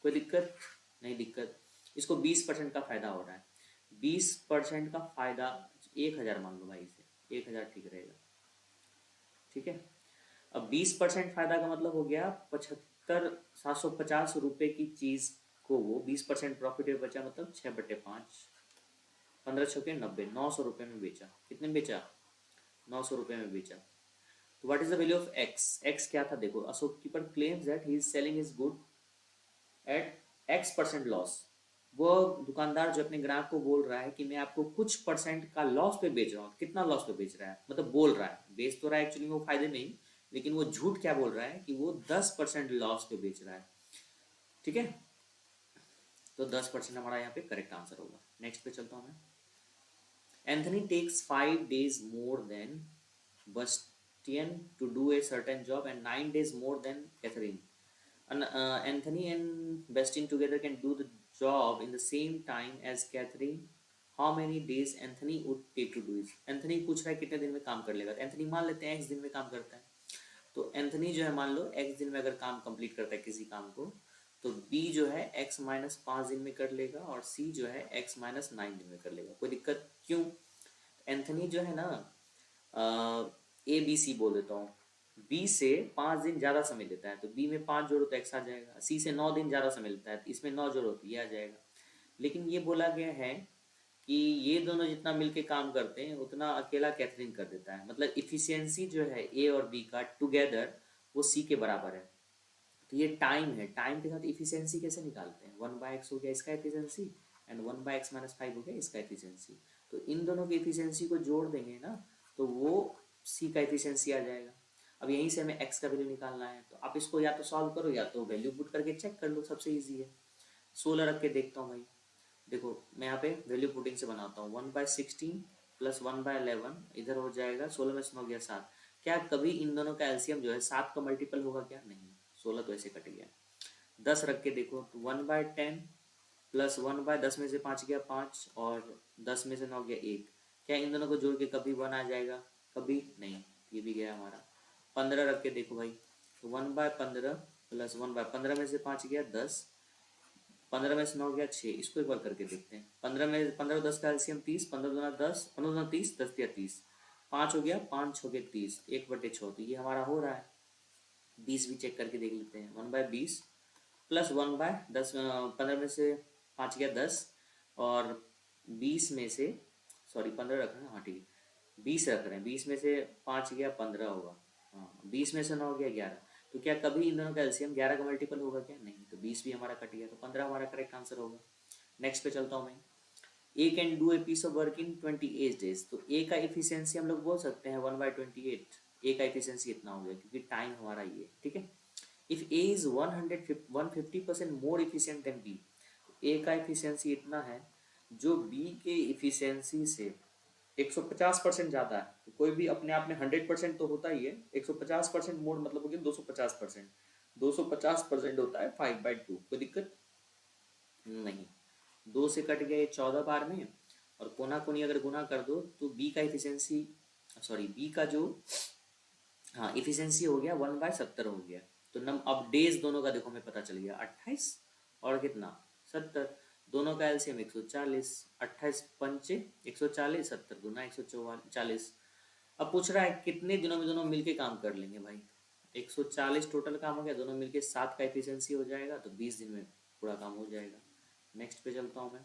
कोई दिक्कत? नहीं दिक्कत। इसको 20% का फायदा हो रहा है, 20% का फायदा 1000 मान लो भाई, इसे 1000 ठीक रहेगा। ठीक है, अब 20% फायदा का मतलब हो गया 75,750 रुपये की चीज़ को वो 20% प्रॉफिट में बचा, मतलब 6/5, 15 छक्के 90, 900 रुपये में बेचा। कितने में बेचा? 900 रुपये में बेचा। तो what is the value of x? X क्या था देखो, अ shopkeeper claims that he is selling his good at X% loss. वो दुकानदार जो अपने ग्राहक को बोल रहा है कि मैं आपको कुछ परसेंट का लॉस पे बेच रहा हूँ। कितना लॉस पे बेच रहा है? मतलब बोल रहा है, बेच तो रहा है एक्चुअली वो फायदे में ही, लेकिन वो झूठ क्या बोल रहा है कि वो 10% लॉस पे बेच रहा है। ठीक है, तो 10% हमारा यहाँ पे करेक्ट आंसर होगा। नेक्स्ट पे चलता हूँ मैं। Anthony takes 5 days more than Bastian to do a certain job and 9 days more than Catherine. And Anthony and Bastian together can do the job in the same time as Catherine. How many days Anthony would take to do it? Anthony पूछ रहा है कितने दिन में काम कर लेगा, तो एंथनी मान लेते हैं x दिन में काम करता है। तो एंथनी जो है मान लो x दिन में अगर काम कंप्लीट करता है किसी काम को, तो B जो है x माइनस 5 दिन में कर लेगा और C जो है x माइनस 9 दिन में कर लेगा। कोई दिक्कत? क्यों? एंथनी जो है ना, ए बी सी बोल देता हूँ, बी से 5 दिन ज़्यादा समय लेता है तो बी में 5 जोड़ो तो एक्स आ जाएगा। सी से 9 दिन ज़्यादा समय लेता है तो इसमें 9 जोड़ो तो ये आ जाएगा। लेकिन ये बोला गया है कि ये दोनों जितना मिलके काम करते हैं उतना अकेला कैथरीन कर देता है। मतलब इफिशियंसी जो है ए और बी का टुगेदर वो सी के बराबर है। तो ये टाइम है, टाइम के साथ इफिशियंसी कैसे निकालते हैं? 1/x हो गया इसका एफिशिएंसी एंड 1/x-5 हो गया इसका एफिशिएंसी। तो इन दोनों की एफिशिएंसी को जोड़ देंगे ना तो वो सी का एफिशिएंसी आ जाएगा। अब यहीं से हमें एक्स का वैल्यू निकालना है, तो आप इसको या तो सॉल्व करो या तो वैल्यू पुट करके चेक कर लो, सबसे ईजी है। 16 रख के देखता हूँ भाई। देखो मैं यहाँ पे वैल्यू पुटिंग से बनाता हूँ। 1/16 प्लस 1/11 इधर हो जाएगा, 16 में से 9 गया 7। क्या कभी इन दोनों का एलसीएम जो है 7 का मल्टीपल होगा क्या? नहीं, 16 तो ऐसे कट गया। 10 रख के देखो तो 1/10 प्लस 1/10 में से 5 गया 5 और 10 में से 9 गया 1। क्या इन दोनों को जोड़ के कभी 1 आ जाएगा? कभी नहीं, ये भी गया हमारा। 15 रख के देखो भाई, तो 1/15 प्लस 1/15 में से 5 गया 10, 15 में से 9 गया 6। इसको एक बार करके देखते हैं। 15 में 15 10 का एलसीएम 30, 15 दूना 10, 15 दूना 30, 10 दिया 30, 5 हो गया 5 हो गया 30, 1/6। तो ये हमारा हो रहा है। 20 भी चेक करके देख लेते हैं। 1/20 प्लस 1/10, 15 में से 5 गया 10 और 20 में से, सॉरी 15 रख रहे हैं, हाँ ठीक है 20 रख रहे हैं, 20 में से 5 गया 15 होगा, हाँ 20 में से 9 गया 11। तो क्या कभी इन दोनों का एलसीएम 11 का मल्टीपल होगा क्या? नहीं, तो 20 भी हमारा कट गया, तो 15 हमारा करेक्ट आंसर होगा। नेक्स्ट पे चलता हूँ मैं। A can do a piece of work in 28 days. तो ए का इफिशियंसी हम लोग बोल सकते हैं 1/28। ए का इफिशियंसी इतना हो गया क्योंकि टाइम हमारा ये, ठीक है। If A is 150% more efficient than B, A का इफिशियंसी इतना है जो बी के इफिशियंसी से 150% ज़्यादा है। तो कोई भी अपने आप में 100% तो होता ही है, 150% मोर मतलब हो गया 250%। 250% होता है 5/2। कोई दिक्कत नहीं। 2 से कट गए 14 बार में, और कोना कोनी अगर गुना कर दो तो बी का इफिशियंसी, सॉरी बी का जो, हाँ इफिशियंसी हो गया 1/70 हो गया। तो नम अब डेज दोनों का देखो हमें पता चल गया, 28 और कितना 70। दोनों का एलसीएम 140, 28 पंचे 140, 70 गुना 140। अब पूछ रहा है कितने दिनों में दोनों मिलके काम कर लेंगे भाई। 140 टोटल काम हो गया, दोनों मिलके 7 का एफिशिएंसी हो जाएगा, तो 20 दिन में पूरा काम हो जाएगा। नेक्स्ट पे चलता हूँ मैं।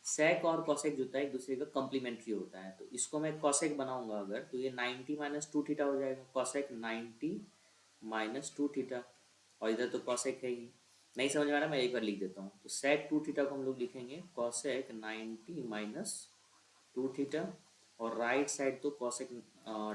सेक और कॉसेक जो होता है एक दूसरे का कॉम्प्लीमेंट्री होता है, तो इसको मैं कॉसेक बनाऊंगा अगर, तो ये 90 - 2 थीटा हो जाएगा। कॉसेक 90 - 2 थीटा, और इधर तो कॉसेक है ही। नहीं समझ में आ रहा, मैं एक बार लिख देता हूँ। तो सेक 2 थीटा को हम लोग लिखेंगे कॉसेक 90 - 2 थीटा, और राइट साइड तो कॉसेक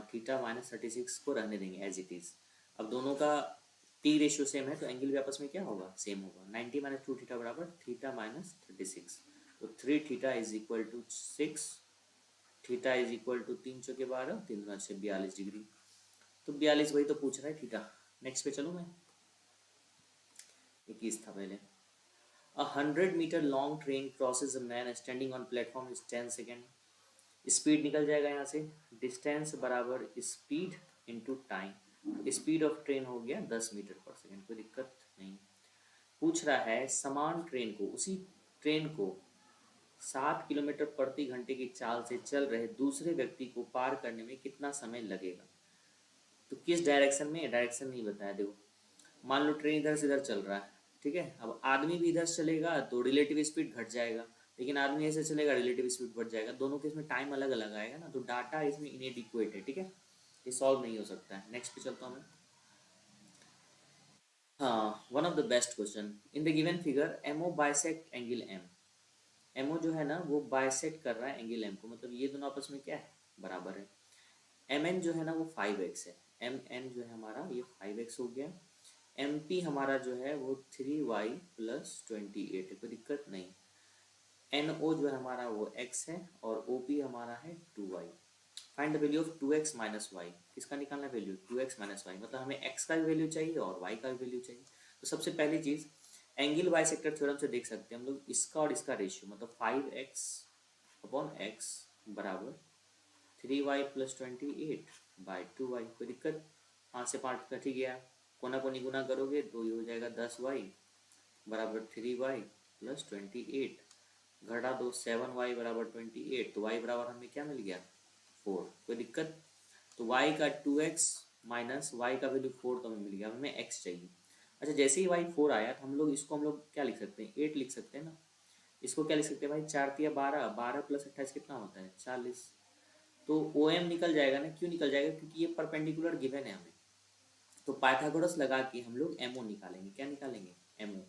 थीटा -36 को रहने देंगे एज इट इज़। अब दोनों का टी रेशियो सेम है तो एंगल भी आपस में क्या होगा? सेम होगा। 90 - 2 थीटा बराबर थीटा -36। तो 3 theta is equal to 6, theta is equal to 3 चौके 12, 3 दूना 6, 42 डिग्री। तो 42 वही तो पूछ रहा है थीटा। नेक्स्ट पे चलूँ मैं। 21 था पहले। A 100 metre long train crosses a man standing on platform is 10 second. Speed निकल जाएगा यहाँ से, डिस्टेंस बराबर speed into time. Speed of train हो गया 10 मीटर पर सेकेंड, कोई दिक्कत नहीं। पूछ रहा है समान ट्रेन को, उसी ट्रेन को 7 किलोमीटर प्रति घंटे की चाल से चल रहे दूसरे व्यक्ति को पार करने में कितना समय लगेगा। तो किस डायरेक्शन में, डायरेक्शन नहीं बताया। देखो मान लो ट्रेन इधर से इधर चल रहा है, ठीक है। अब आदमी भी इधर से चलेगा तो रिलेटिव स्पीड घट जाएगा, लेकिन आदमी ऐसे चलेगा रिलेटिव स्पीड बढ़ जाएगा। दोनों के इसमें टाइम अलग अलग आएगा ना, तो डाटा इसमें इनएडिक्वेट है, ठीक है, ये सॉल्व नहीं हो सकता है। नेक्स्ट पे चलता हूँ मैं। हाँ, one of the best question. In the given figure MO bisect angle M. MO जो है ना वो बाइसेक्ट कर रहा है एंगल एम को, मतलब ये दोनों आपस में क्या है? बराबर है। एम एन जो है ना वो 5x है। एम एन जो है हमारा ये 5x हो गया। एम पी हमारा जो है वो 3y प्लस 28 है, कोई दिक्कत नहीं। एन ओ जो है हमारा वो x है और ओ पी हमारा है 2y। Find the value of 2x minus y. किसका निकालना वैल्यू 2x माइनस वाई, मतलब हमें x का भी वैल्यू चाहिए और y का भी वैल्यू चाहिए। तो सबसे पहली चीज़ एंगल बाइसेक्टर थ्योरम से देख सकते हैं हम लोग इसका और इसका रेशियो, मतलब 5x अपॉन x बराबर 3y प्लस 28/2y। कोई दिक्कत, 5 से 5 कट ही गया, कोना कोनी गुना करोगे तो ये हो जाएगा 10y बराबर 3y प्लस 28, घटा दो 7y बराबर 28, तो y बराबर हमें क्या मिल गया 4। कोई दिक्कत, तो y का 2x माइनस वाई का वैल्यू 4 तो हमें मिल गया, हमें x चाहिए। अच्छा जैसे ही y 4 आया तो हम लोग क्या लिख सकते हैं 8 लिख सकते हैं ना। इसको क्या लिख सकते हैं भाई 4 तिया 12, 12 प्लस 28 कितना होता है 40। तो ओ एम निकल जाएगा ना, क्यों निकल जाएगा क्योंकि ये परपेंडिकुलर गिवन है हमें। तो पाइथागोरस लगा के हम लोग एमओ निकालेंगे, क्या निकालेंगे एमओ।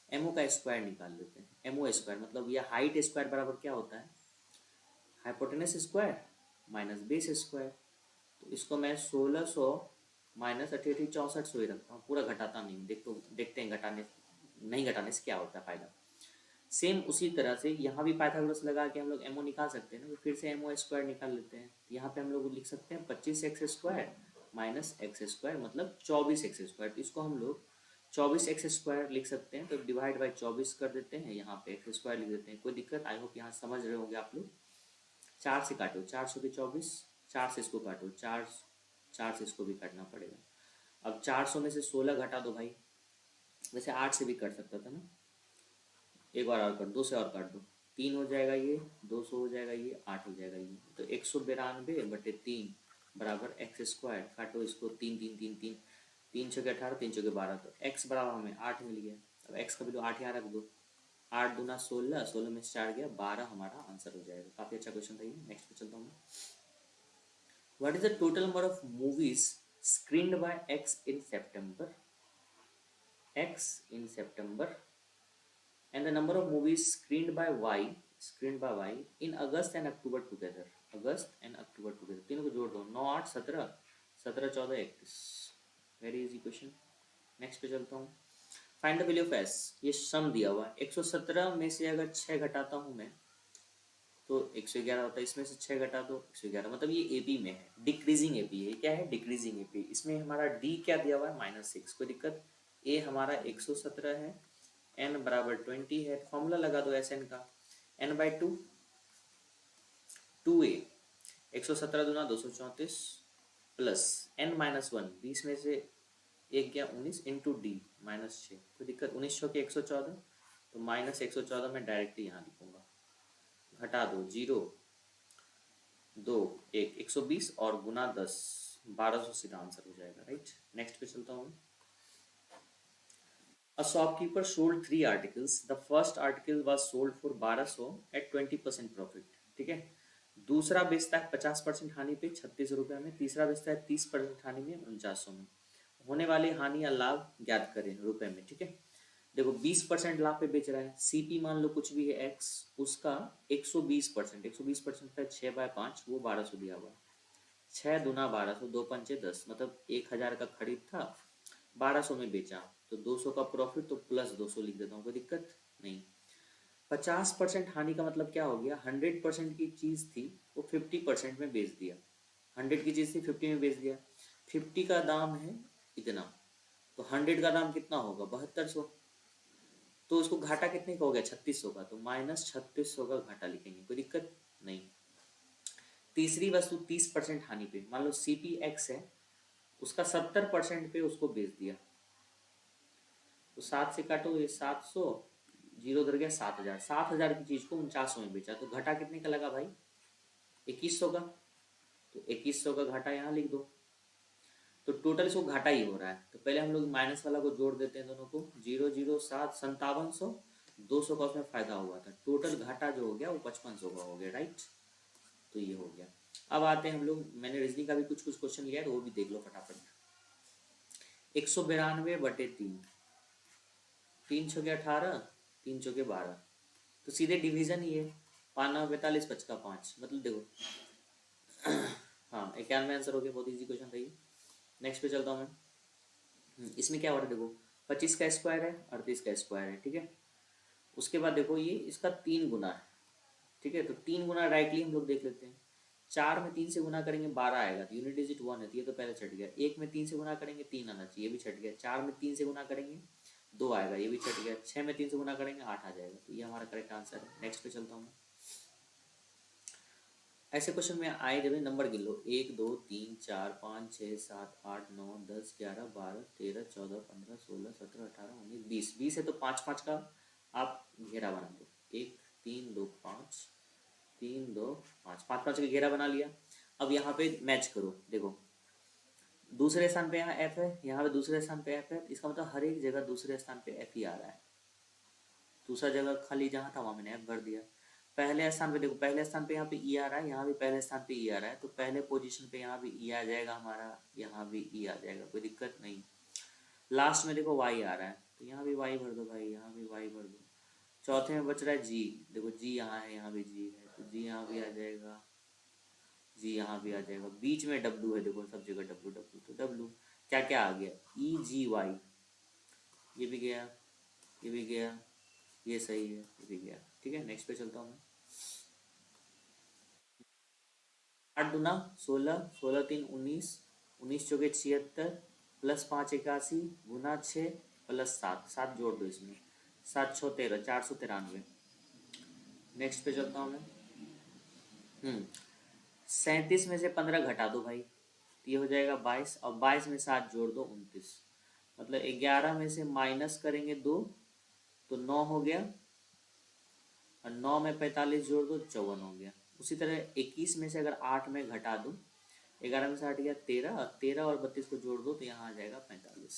एमओ का स्क्वायर निकाल लेते हैं, एमओ स्क्वायर मतलब ये हाइट स्क्वायर बराबर क्या होता है hypotenuse square minus base square. तो इसको मैं 1600 माइनस 88 6400 ही रखता हूँ, पूरा घटाता नहीं, देखते हैं घटाने नहीं घटाने से क्या होता है फायदा। सेम उसी तरह से यहाँ भी पाइथागोरस लगा के हम लोग एमओ निकाल सकते हैं ना, तो फिर से एमओ स्क्वायर निकाल लेते हैं। यहाँ पे हम लोग लिख सकते हैं 25x square minus x square मतलब 24x स्क्वायर। तो इसको हम लोग 24x स्क्वायर लिख सकते हैं, तो डिवाइड बाई 24 कर देते हैं, यहाँ पे एक्स स्क्वायर लिख देते हैं। कोई दिक्कत, आई होप यहाँ समझ रहे होंगे आप लोग। 4 से काटो, 400 के 24, 4 से इसको काटो, 4 से इसको भी काटना पड़ेगा। अब 400 में से 16 घटा दो भाई, वैसे 8 से भी कट सकता था ना, एक बार और कर 2 से और काट दो, 3 हो जाएगा ये, 200 हो जाएगा ये, 8 हो जाएगा ये, तो 192/3 बराबर एक्स स्क्वायर। काटो इसको, 3 3 छः के 18, 3 छः के 12, तो एक्स बराबर हमें 8 मिल गया। अब एक्स का वैल्यू 8 यहाँ रख दो, 8 दूना 16, 16 में से 4 गया 12, हमारा आंसर हो जाएगा। काफ़ी अच्छा क्वेश्चन था ये। नेक्स्ट पे चलता हूँ। What is the total number of movies screened by X in September, X in September, and the number of movies screened by y in August and October together, August and October together, तीनों को जोड़ दो, 9 8 17, 17 14 21। Very easy question. Next पे चलता हूँ। Find the value of S, ये सम दिया हुआ है। 117 में से अगर 6 घटाता हूँ मैं तो 111 होता है, इसमें से 6 घटा दो 111, मतलब ये एपी में है, डिक्रीजिंग एपी है। क्या है डिक्रीजिंग एपी, इसमें हमारा डी क्या दिया हुआ है -6, कोई दिक्कत। ए हमारा 117 है, एन बराबर 20 है, फॉर्मूला लगा दो एस एन का, n/2 2a, 117 दूना 234 प्लस n-1, 20 में से 1 गया 19 इंटू डी -6, कोई दिक्कत। 19 के 114, तो -114 में डायरेक्टली यहाँ लिखूंगा, घटा दो 0 2 1, 120 और गुना 10, 1200 सीधा आंसर हो जाएगा, राइट। नेक्स्ट पे चलता हूँ। A shopkeeper sold 3 articles. The first article was sold for 1200 at 20% profit. ठीक है, दूसरा बेचता है 50% हानि पे 36 रुपये में, तीसरा बेचता है 30% हानि में 4900 में। होने वाली हानि या लाभ ज्ञात करें रुपए में। ठीक है, देखो 20% लाभ पे बेच रहा है, सीपी मान लो कुछ भी है एक्स, उसका 120%, 120% है 6/5, वो 1200 दिया हुआ है। 6 दूना 1200, 2 पंचे 10, मतलब 1000 का खरीद था 1200 में बेचा, तो 200 का प्रॉफिट, तो प्लस 200 लिख देता हूँ, कोई दिक्कत नहीं। 50% हानि का मतलब क्या हो गया, 100% की चीज़ थी वो 50% में बेच दिया, 100 की चीज़ थी 50 में बेच दिया। 50 का दाम है इतना, तो 100 का दाम कितना होगा 7200, तो उसको घाटा कितने का हो गया 3600 का, तो -3600 का घाटा लिखेंगे, कोई दिक्कत नहीं। तीसरी वस्तु 30% हानि पे, मान लो सीपी एक्स है, उसका 70% पे उसको बेच दिया, तो 7 से काटो, ये 700, जीरो उधर गया 7000, 7000 की चीज़ को 4900 में बेचा, तो घाटा कितने का लगा भाई 2100 का, तो 2100 का घाटा यहाँ लिख दो। तो टोटल इसको घाटा ही हो रहा है, तो पहले हम लोग माइनस वाला को जोड़ देते हैं दोनों को, 0 0 7 5700, 200 का उसमें फायदा हुआ था, टोटल घाटा जो हो गया वो 5500 का हो गया, राइट। तो ये हो गया। अब आते हैं हम लोग, मैंने रीजनिंग का भी कुछ क्वेश्चन लिया है तो वो भी देख लो फटाफट। 192/3, 3 छः 18, 3 चौके 12, तो सीधे डिवीजन ही है, 5 9 45 5 5, मतलब देखो हाँ 91 आंसर हो गया, बहुत इजी क्वेश्चन था ये। नेक्स्ट पे चलता हूँ मैं। इसमें क्या हो रहा है देखो, 25 का स्क्वायर है, 38 का स्क्वायर है, ठीक है। उसके बाद देखो ये इसका 3 गुना है, ठीक है। तो 3 गुना डायरेक्टली हम लोग देख लेते हैं। 4 में 3 से गुना करेंगे 12 आएगा, तो यूनिट डिजिट 1 है, तो ये तो पहले छट गया। 1 में 3 से गुना करेंगे 3 आना चाहिए, ये भी छट गया। 4 में 3 से गुना करेंगे 2 आएगा, ये भी छट गया। 6 में 3 से गुना करेंगे 8 आ जाएगा, तो ये हमारा करेक्ट आंसर है। नेक्स्ट पे चलता हूँ मैं। ऐसे क्वेश्चन में आए जब नंबर गिन लो, 1 2 3 4 5 6 7 8 9 10 11 12 13 14 15 16 17 18 19 20, 20 है तो 5 5 का आप घेरा बना दो। 1 3 2 5 3 2 5, 5 5 का घेरा बना लिया। अब यहाँ पे मैच करो, देखो दूसरे स्थान पे यहाँ एफ है, यहाँ पे दूसरे स्थान पे एफ है, इसका मतलब हर एक जगह दूसरे स्थान पे एफ ही आ रहा है। दूसरा जगह खाली जहाँ था वहाँ मैंने एफ भर दिया। पहले स्थान पे देखो, पहले स्थान पे यहाँ पे ई आ रहा है, यहाँ भी पहले स्थान पे ई आ रहा है, तो पहले पोजीशन पे यहाँ भी ई आ जाएगा हमारा, यहाँ भी ई आ जाएगा, कोई दिक्कत नहीं। लास्ट में देखो वाई आ रहा है, तो यहाँ भी वाई भर दो भाई, यहाँ भी वाई भर दो। चौथे में बच रहा है जी, देखो जी यहाँ है, यहाँ भी जी है, तो जी यहाँ भी आ जाएगा, जी यहाँ भी आ जाएगा। बीच में डब्लू है, देखो सब जगह डब्लू डब्लू, तो डब्लू क्या क्या आ गया, ई जी वाई, ये भी गया, ये भी गया, ये सही है, ये भी गया, ठीक है। नेक्स्ट पे चलता हूँ मैं। 8 दूना 16, 16 3 19, 19 चौके 76, प्लस 5 81, गुना 6 प्लस 7, 7 जोड़ दो इसमें, 7 6 13, 493। नेक्स्ट पे चलता हूँ मैं। 37 में से 15 घटा दो भाई, तो ये हो जाएगा 22, और 22 में 7 जोड़ दो 29, मतलब 11 में से माइनस करेंगे 2 तो 9 हो गया, और 9 में 45 जोड़ दो 54 हो गया। उसी तरह 21 में से अगर 8 में घटा दूँ, 11 में से 8 गया 13, और 13 और 32 को जोड़ दो तो यहाँ आ जाएगा 45,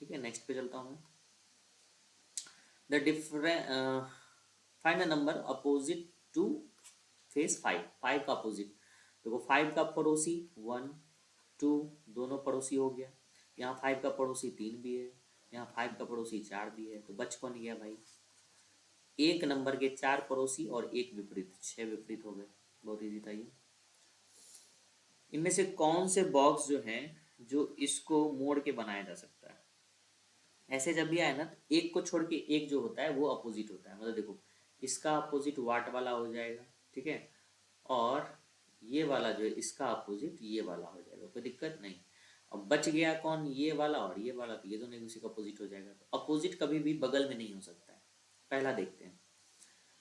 ठीक है। नेक्स्ट पे चलता हूँ मैं। The different find the number opposite to face 5, 5 का अपोजिट। देखो 5 का पड़ोसी 1 2 दोनों पड़ोसी हो गया, यहाँ 5 का पड़ोसी 3 भी है, यहाँ 5 का पड़ोसी 4 भी है, तो बच कौन गया भाई, एक नंबर के 4 पड़ोसी और एक विपरीत, 6 विपरीत हो गए। बहुत ईजी था ये। इनमें से कौन से बॉक्स जो हैं जो इसको मोड़ के बनाया जा सकता है। ऐसे जब भी आए ना, तो एक को छोड़ के एक जो होता है वो अपोजिट होता है, मतलब देखो इसका अपोजिट वाट वाला हो जाएगा, ठीक है, और ये वाला जो है इसका अपोजिट ये वाला हो जाएगा, कोई दिक्कत नहीं। अब बच गया कौन, ये वाला और ये वाला, तो ये दोनों एक दूसरे का अपोजिट हो जाएगा। तो अपोजिट कभी भी बगल में नहीं हो सकता है। पहला देखते हैं,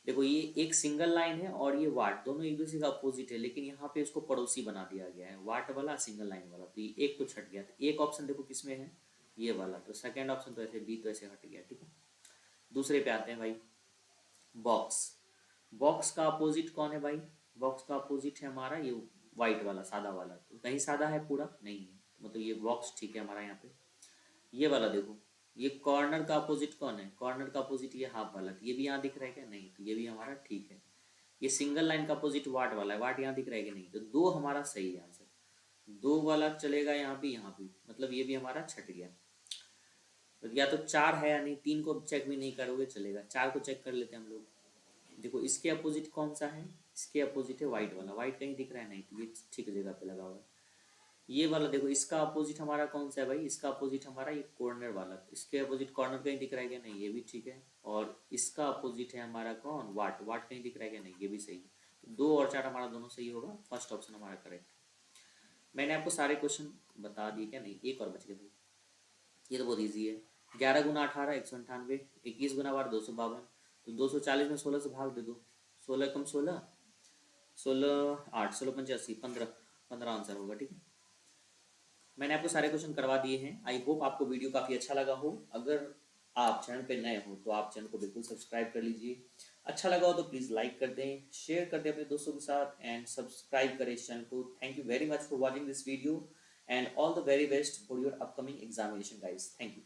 देखो ये एक सिंगल लाइन है और ये वाट, दोनों एक दूसरे का अपोजिट है, लेकिन यहाँ पे इसको पड़ोसी बना दिया गया है, वाट वाला सिंगल लाइन वाला, तो ये एक तो छट गया। तो एक ऑप्शन देखो किसमें है, ये वाला, तो सेकंड ऑप्शन तो ऐसे बी तो ऐसे हट गया, ठीक है। दूसरे पे आते हैं भाई, बॉक्स। बॉक्स का अपोजिट कौन है भाई, बॉक्स का अपोजिट है हमारा ये वाइट वाला सादा वाला, तो कहीं सादा है पूरा नहीं है, मतलब ये बॉक्स ठीक है हमारा यहाँ पे। ये वाला देखो, ये कॉर्नर का अपोजिट कौन है, कॉर्नर का अपोजिट ये हाफ वाला, तो ये भी यहाँ दिख रहा है क्या, नहीं, तो ये भी हमारा ठीक है। ये सिंगल लाइन का अपोजिट वाट वाला है, वाट यहाँ दिख रहा है कि नहीं, तो दो हमारा सही है आंसर। दो वाला चलेगा यहाँ भी, मतलब ये भी हमारा छट गया। तो या तो 4 है या नहीं, 3 को चेक भी नहीं करोगे चलेगा, 4 को चेक कर लेते हैं हम लोग। देखो इसके अपोजिट कौन सा है, इसके अपोजिट है वाइट वाला, वाइट कहीं दिख रहा है नहीं, तो ये ठीक जगह पे लगा हुआ है। ये वाला देखो इसका अपोजिट हमारा कौन सा है भाई, इसका अपोजिट हमारा ये कॉर्नर वाला, इसके अपोजिट कॉर्नर कहीं दिख रहा है क्या, नहीं, ये भी ठीक है। और इसका अपोजिट है हमारा कौन, वाट, वाट कहीं दिख रहा है क्या, नहीं, ये भी सही है। तो 2 और 4 हमारा दोनों सही होगा, फर्स्ट ऑप्शन हमारा करेक्ट। मैंने आपको सारे क्वेश्चन बता दिए क्या, नहीं, एक और बच गया भाई, ये तो बहुत ईजी है। 11 गुना 18 198, 21 गुना 12 252, तो 240 में 16 से भाग दे दो, 16 कम 16, 16 8, 16 85, 15, 15 आंसर होगा, ठीक है। मैंने आपको सारे क्वेश्चन करवा दिए हैं। आई होप आपको वीडियो काफ़ी अच्छा लगा हो। अगर आप चैनल पे नए हो तो आप चैनल को बिल्कुल सब्सक्राइब कर लीजिए। अच्छा लगा हो तो प्लीज़ लाइक कर दें, शेयर कर दें अपने दोस्तों के साथ, एंड सब्सक्राइब करें इस चैनल को। Thank you very much for watching this video, and all the very best for your upcoming examination guys. Thank you.